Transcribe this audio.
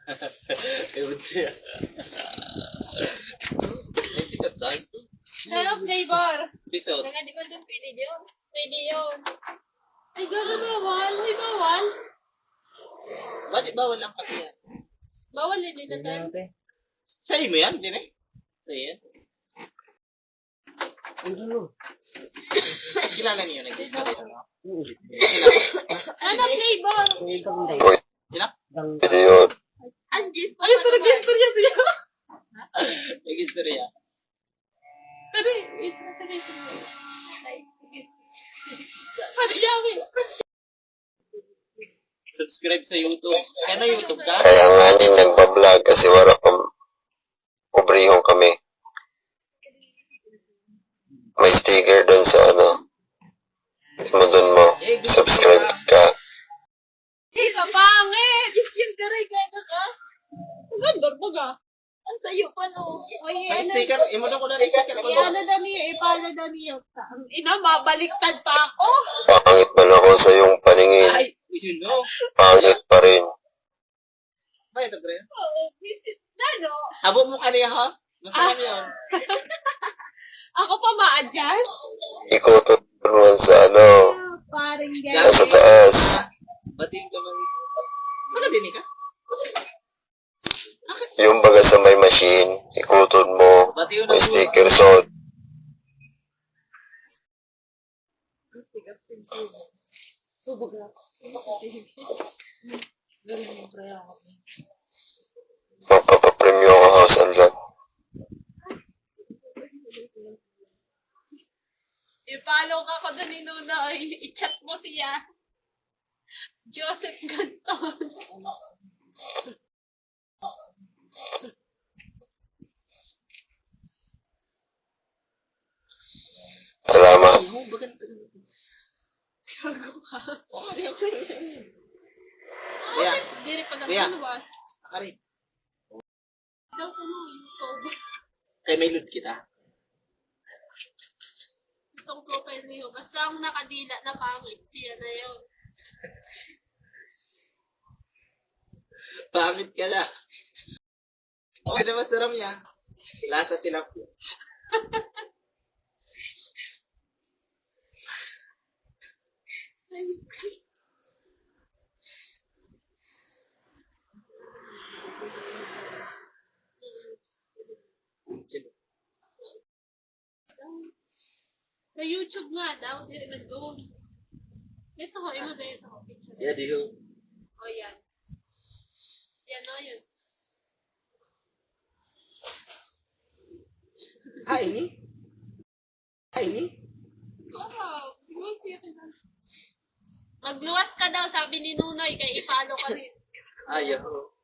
Ewan siya. May pick up saan? Ano flavor? Episode. Mga di ba doon pwede yun? Pwede yun. Ay, gano'n bawal. Ay, bawal. Bakit bawal ang pati yan? Bawal din ito tayo. Sa'yo mo yan, din eh? Sa'yo yan? Kilala niyo yung nag-display sa mga? Ano flavor? Sino? Pwede yun. Anjis pa Ay, ito pa naman. nag-istorya siya. Nag-istorya. Ano eh? Ito Ano yawi? Subscribe sa YouTube. Kaya na YouTube ka? Kaya nga din nagpa-vlog kasi wala pang pobrehong kami. May sticker doon sa mo doon mo. Subscribe ka. Hey, kapangit! Yung garay-gana ka. Ang ganda ba ka? Ang sayo pa no. Oy, May ano? sticker. Imo na ko na sticker ko. Iano na niyo, ipala na niyo. Ang ina, mabaliktad pa ako. Pangit man ako sa iyong paningin. Ay, isin no. Pangit pa rin. May ito, Dre. Oo, visit na no. Habo mo kaniya ha? Gusto mo yun. Ako pa ma-adjust? Ikutot naman sa Parang nasa gano'n. taas. Batiin ka man. Baka din ka? Yung baga sa may machine, ikutot mo. Batiin na May sticker sod. Magpapapremyo ka house and lot. I-follow ka ko doon ni Nuna. I-chat mo siya. Joseph Ganton. Salamat. Gago ka. Kuya. Hindi rin pa Kuya. nagluwas. Akari. Daw ko mo. Ito. Kay may loot kita. Itong profile niyo. Basta ang nakadila na pangit. Siya na yun. Pangit ka lang. Okay na masarap niya. Lasa tilapia. Sa YouTube nga daw. Hindi rin doon. Ito ko. Imo na yun sa picture. Yeah, diho. O yan. Yan o yun. Ah, ini? Ah, ini? Magluwas ka daw, sabi ni Nunoy, kaya i-follow ka rin. Ayaw.